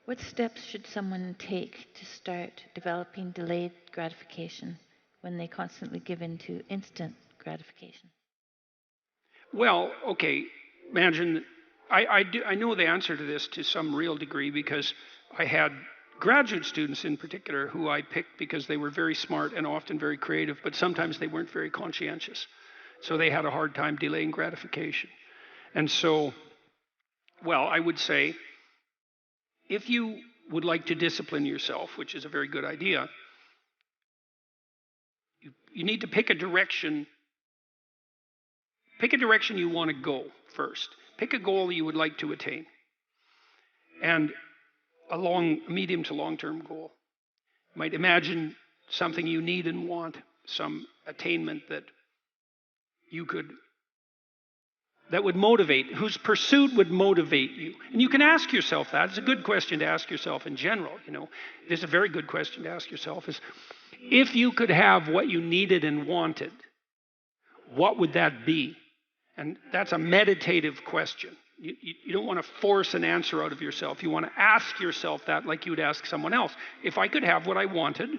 What steps should someone take to start developing delayed gratification when they constantly give in to instant gratification? Well, okay, imagine, I know the answer to this to some real degree because I had graduate students in particular who I picked because they were very smart and often very creative, but sometimes they weren't very conscientious. So they had a hard time delaying gratification. And so, well, I would say if you would like to discipline yourself, which is a very good idea, you need to pick a direction. Pick a direction you want to go first. Pick a goal you would like to attain. And a medium to long-term goal. You might imagine something you need and want, some attainment that would motivate, whose pursuit would motivate you. And you can ask yourself that. It's a good question to ask yourself in general. It's a very good question to ask yourself is, if you could have what you needed and wanted, what would that be? And that's a meditative question. You don't want to force an answer out of yourself. You want to ask yourself that like you would ask someone else. If I could have what I wanted,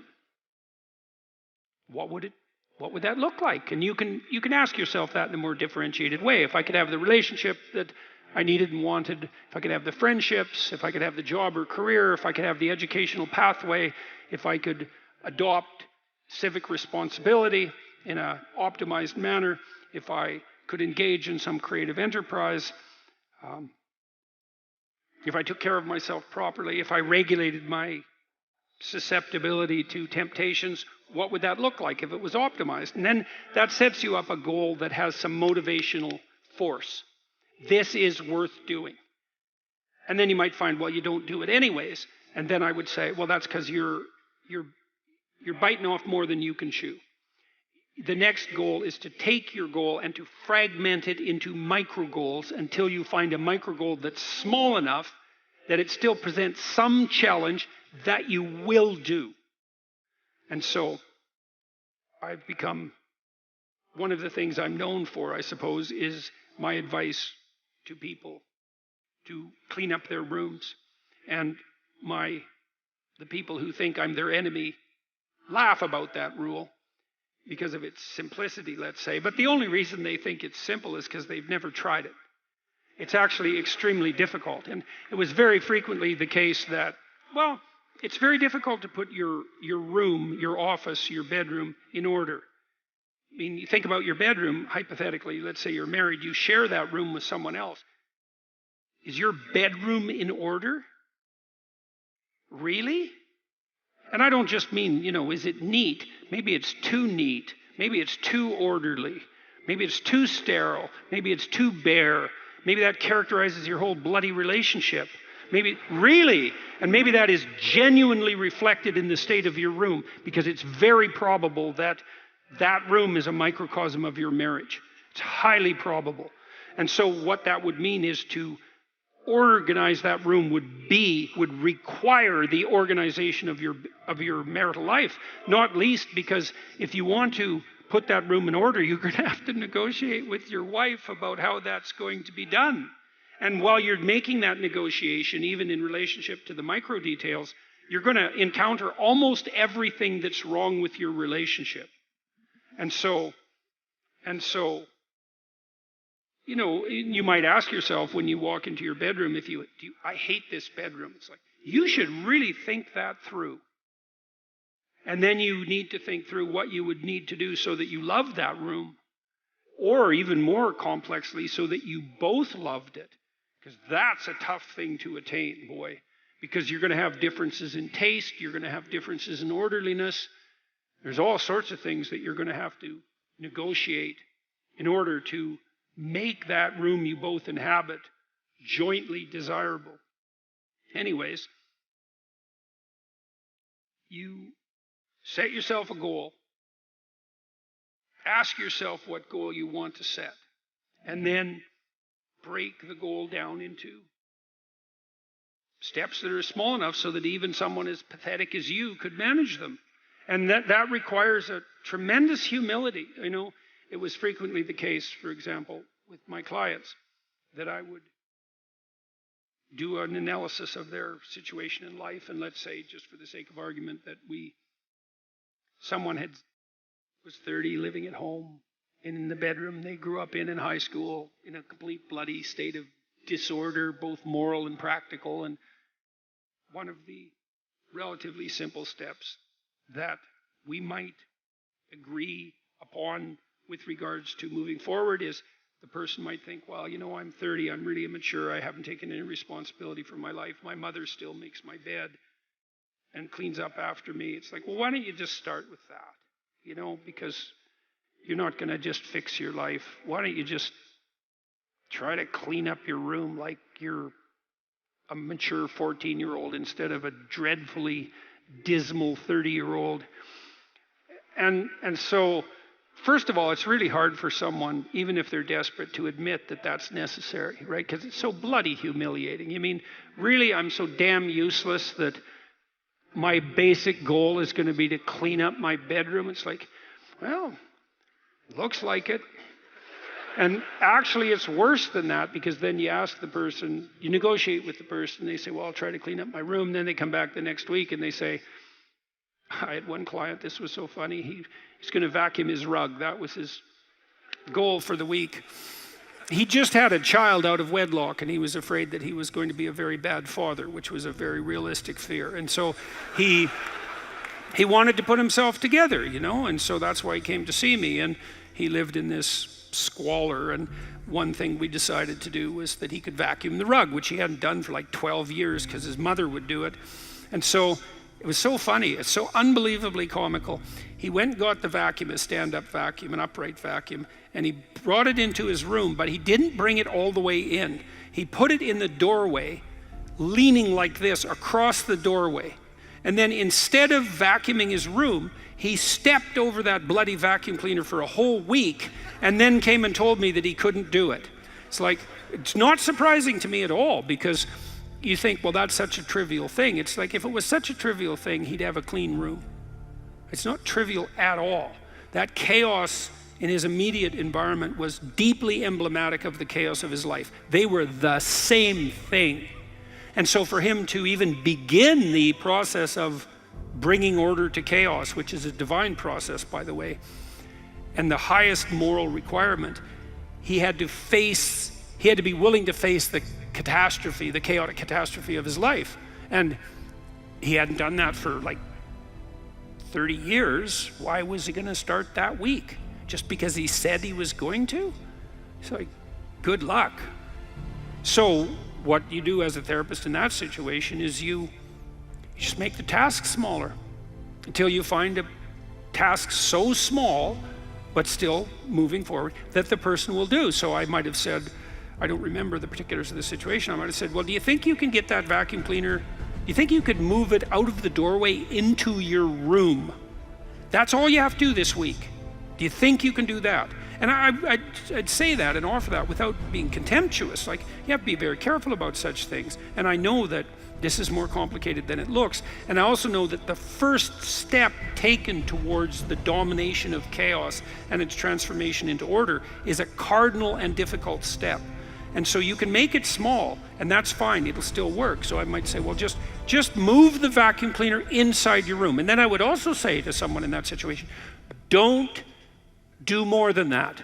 what would that look like? And you can ask yourself that in a more differentiated way. If I could have the relationship that I needed and wanted, if I could have the friendships, if I could have the job or career, if I could have the educational pathway, if I could adopt civic responsibility in an optimized manner, if I could engage in some creative enterprise, if I took care of myself properly, if I regulated my susceptibility to temptations, what would that look like if it was optimized? And then that sets you up a goal that has some motivational force. This is worth doing. And then you might find, well, you don't do it anyways. And then I would say, well, that's because you're biting off more than you can chew. The next goal is to take your goal and to fragment it into micro goals until you find a micro goal that's small enough that it still presents some challenge that you will do. And so I've become, one of the things I'm known for, I suppose, is my advice to people to clean up their rooms. And the people who think I'm their enemy laugh about that rule because of its simplicity, let's say. But the only reason they think it's simple is because they've never tried it. It's actually extremely difficult. And it was very frequently the case that, well, it's very difficult to put your room, your office, your bedroom in order. I mean, you think about your bedroom, hypothetically, let's say you're married, you share that room with someone else. Is your bedroom in order? Really? And I don't just mean, is it neat? Maybe it's too neat. Maybe it's too orderly. Maybe it's too sterile. Maybe it's too bare. Maybe that characterizes your whole bloody relationship. Maybe, really, and maybe that is genuinely reflected in the state of your room, because it's very probable that that room is a microcosm of your marriage. It's highly probable. And so what that would mean is to organize that room would require the organization of your marital life, not least because if you want to put that room in order, you're going to have to negotiate with your wife about how that's going to be done. And while you're making that negotiation, even in relationship to the micro details, you're going to encounter almost everything that's wrong with your relationship. And so, you might ask yourself when you walk into your bedroom, I hate this bedroom. It's like, you should really think that through. And then you need to think through what you would need to do so that you love that room. Or even more complexly, so that you both loved it. Because that's a tough thing to attain, boy. Because you're going to have differences in taste. You're going to have differences in orderliness. There's all sorts of things that you're going to have to negotiate in order to make that room you both inhabit jointly desirable. Anyways, you set yourself a goal. Ask yourself what goal you want to set. And then break the goal down into steps that are small enough so that even someone as pathetic as you could manage them. And that requires a tremendous humility. It was frequently the case, for example, with my clients, that I would do an analysis of their situation in life, and let's say, just for the sake of argument, that someone was 30, living at home, in the bedroom they grew up in high school, in a complete bloody state of disorder, both moral and practical. And one of the relatively simple steps that we might agree upon with regards to moving forward is the person might think, well, I'm 30, I'm really immature, I haven't taken any responsibility for my life, my mother still makes my bed and cleans up after me. It's like, well, why don't you just start with that? Because you're not going to just fix your life. Why don't you just try to clean up your room like you're a mature 14-year-old instead of a dreadfully dismal 30-year-old. And so, first of all, it's really hard for someone, even if they're desperate, to admit that that's necessary, right? Because it's so bloody humiliating. Really, I'm so damn useless that my basic goal is going to be to clean up my bedroom. It's like, well, looks like it. And actually, it's worse than that, because then you ask the person, you negotiate with the person, they say, well, I'll try to clean up my room. Then they come back the next week and they say, I had one client, this was so funny, he's going to vacuum his rug. That was his goal for the week. He just had a child out of wedlock, and he was afraid that he was going to be a very bad father, which was a very realistic fear. And so he wanted to put himself together, and so that's why he came to see me. And he lived in this squalor, and one thing we decided to do was that he could vacuum the rug, which he hadn't done for like 12 years because his mother would do it. And so it was so funny, it's so unbelievably comical. He went and got the vacuum, a stand-up vacuum, an upright vacuum, and he brought it into his room, but he didn't bring it all the way in. He put it in the doorway, leaning like this across the doorway. And then instead of vacuuming his room, he stepped over that bloody vacuum cleaner for a whole week and then came and told me that he couldn't do it. It's not surprising to me at all, because you think, well, that's such a trivial thing. It's like, if it was such a trivial thing, he'd have a clean room. It's not trivial at all. That chaos in his immediate environment was deeply emblematic of the chaos of his life. They were the same thing. And so for him to even begin the process of bringing order to chaos, which is a divine process, by the way, and the highest moral requirement, he had to be willing to face the catastrophe, the chaotic catastrophe of his life. And he hadn't done that for like 30 years. Why was he going to start that week? Just because he said he was going to? It's like, good luck. So what you do as a therapist in that situation is you just make the task smaller until you find a task so small, but still moving forward, that the person will do. So I might have said, I don't remember the particulars of the situation, I might have said, well, do you think you can get that vacuum cleaner? Do you think you could move it out of the doorway into your room? That's all you have to do this week. Do you think you can do that? And I'd say that and offer that without being contemptuous. Like, you have to be very careful about such things. And I know that this is more complicated than it looks. And I also know that the first step taken towards the domination of chaos and its transformation into order is a cardinal and difficult step. And so you can make it small, and that's fine, it'll still work. So I might say, well, just move the vacuum cleaner inside your room. And then I would also say to someone in that situation, don't do more than that.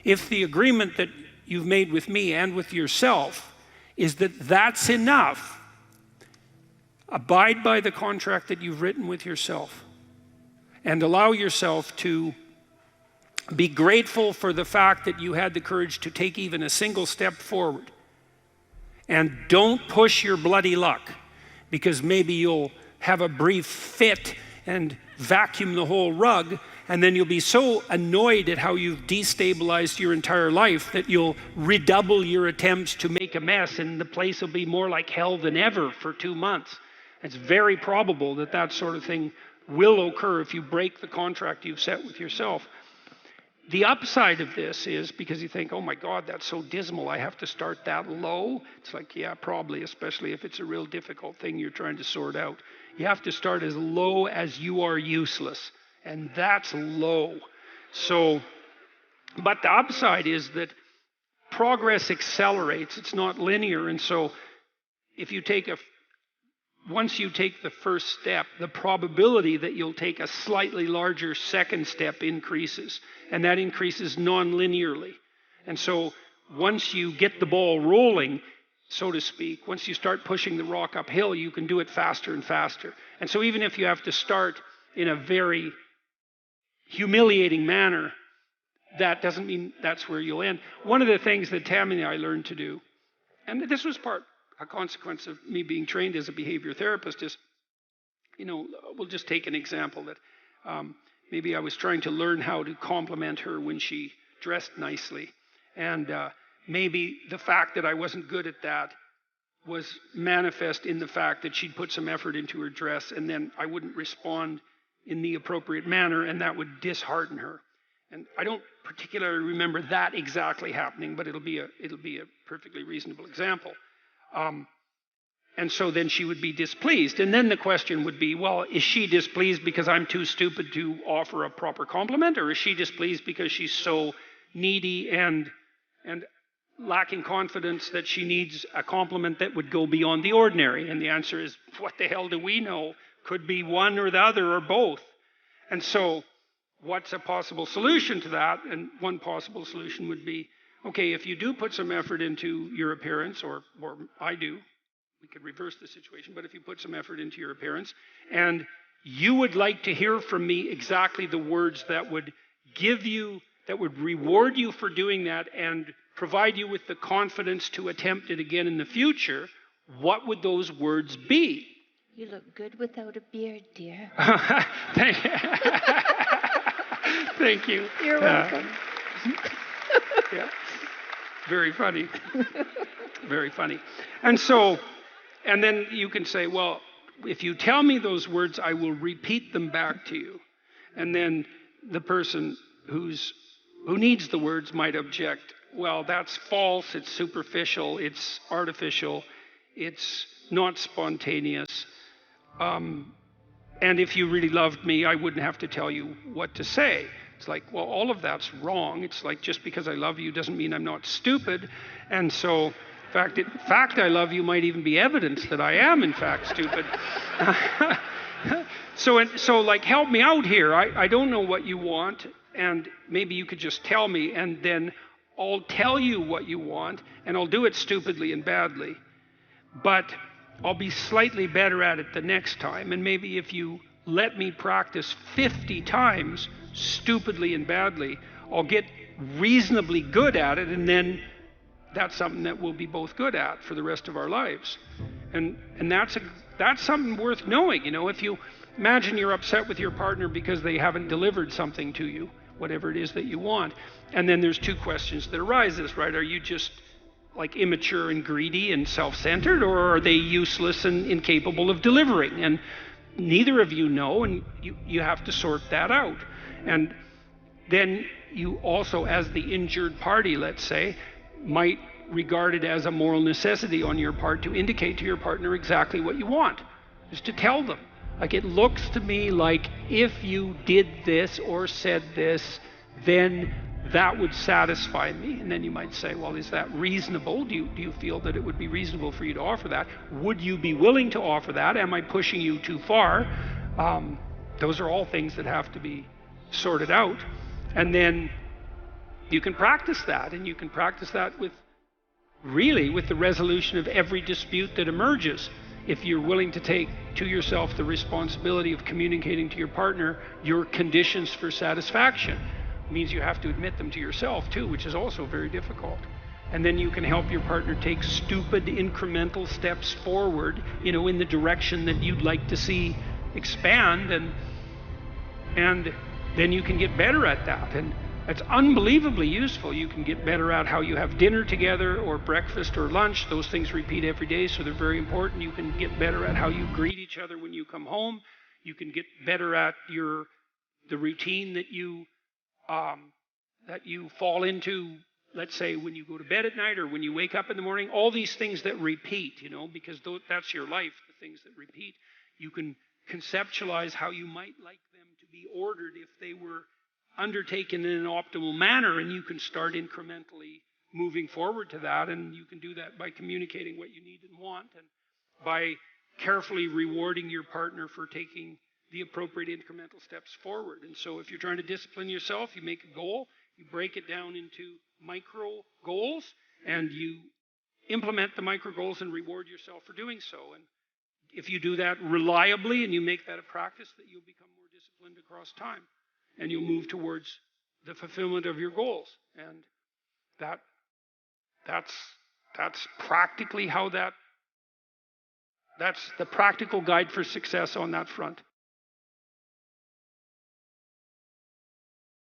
If the agreement that you've made with me and with yourself is that that's enough, abide by the contract that you've written with yourself, and allow yourself to be grateful for the fact that you had the courage to take even a single step forward. And don't push your bloody luck, because maybe you'll have a brief fit and vacuum the whole rug, and then you'll be so annoyed at how you've destabilized your entire life that you'll redouble your attempts to make a mess, and the place will be more like hell than ever for 2 months. It's very probable that that sort of thing will occur if you break the contract you've set with yourself. The upside of this is, because you think, oh my God, that's so dismal, I have to start that low. It's like, yeah, probably, especially if it's a real difficult thing you're trying to sort out. You have to start as low as you are useless. And that's low. So, but the upside is that progress accelerates. It's not linear. And so if you take once you take the first step, the probability that you'll take a slightly larger second step increases, and that increases non-linearly. And so once you get the ball rolling, so to speak, once you start pushing the rock uphill, you can do it faster and faster. And so even if you have to start in a very humiliating manner, that doesn't mean that's where you'll end. One of the things that Tammy and I learned to do, and this was a consequence of me being trained as a behavior therapist, is, we'll just take an example that maybe I was trying to learn how to compliment her when she dressed nicely. And maybe the fact that I wasn't good at that was manifest in the fact that she'd put some effort into her dress, and then I wouldn't respond in the appropriate manner, and that would dishearten her. And I don't particularly remember that exactly happening, but it'll be a perfectly reasonable example. And so then she would be displeased. And then the question would be, well, is she displeased because I'm too stupid to offer a proper compliment? Or is she displeased because she's so needy and lacking confidence that she needs a compliment that would go beyond the ordinary? And the answer is, what the hell do we know? Could be one or the other or both. And so what's a possible solution to that? And one possible solution would be, okay, if you do put some effort into your appearance, or I do, we could reverse the situation, but if you put some effort into your appearance, and you would like to hear from me exactly the words that would reward you for doing that and provide you with the confidence to attempt it again in the future, what would those words be? You look good without a beard, dear. Thank you. You're welcome. Yeah. Very funny. Very funny. And then you can say, well, if you tell me those words, I will repeat them back to you. And then the person who needs the words might object, well, that's false, it's superficial, it's artificial, it's not spontaneous. And if you really loved me, I wouldn't have to tell you what to say. It's like, well, all of that's wrong. It's like, just because I love you doesn't mean I'm not stupid. And so, in fact, I love you might even be evidence that I am, in fact, stupid. So like, help me out here. I don't know what you want, and maybe you could just tell me, and then I'll tell you what you want, and I'll do it stupidly and badly. But I'll be slightly better at it the next time, and maybe if you let me practice 50 times stupidly and badly, I'll get reasonably good at it, and then that's something that we'll be both good at for the rest of our lives. And that's something worth knowing. If you imagine you're upset with your partner because they haven't delivered something to you, whatever it is that you want, and then there's two questions that arises, right? Are you just like immature and greedy and self-centered, or are they useless and incapable of delivering? And neither of you know, and you have to sort that out. And then you also, as the injured party, let's say, might regard it as a moral necessity on your part to indicate to your partner exactly what you want, is to tell them. Like, it looks to me like if you did this or said this, then that would satisfy me. And then you might say, well, is that reasonable? Do you feel that it would be reasonable for you to offer that? Would you be willing to offer that? Am I pushing you too far? Those are all things that have to be sorted out. And then you can practice that, and you can practice that with the resolution of every dispute that emerges. If you're willing to take to yourself the responsibility of communicating to your partner your conditions for satisfaction, it means you have to admit them to yourself too, which is also very difficult. And then you can help your partner take stupid incremental steps forward, in the direction that you'd like to see expand, and then you can get better at that. And it's unbelievably useful. You can get better at how you have dinner together, or breakfast or lunch. Those things repeat every day, so they're very important. You can get better at how you greet each other when you come home. You can get better at the routine that you fall into, let's say, when you go to bed at night or when you wake up in the morning. All these things that repeat, because that's your life, the things that repeat. You can conceptualize how you might like them to be ordered if they were undertaken in an optimal manner, and you can start incrementally moving forward to that. And you can do that by communicating what you need and want. by carefully rewarding your partner for taking the appropriate incremental steps forward. And so if you're trying to discipline yourself, you make a goal, you break it down into micro goals, and you implement the micro goals and reward yourself for doing so. And if you do that reliably and you make that a practice, that you'll become more disciplined across time, and you'll move towards the fulfillment of your goals. And that's practically how that's the practical guide for success on that front.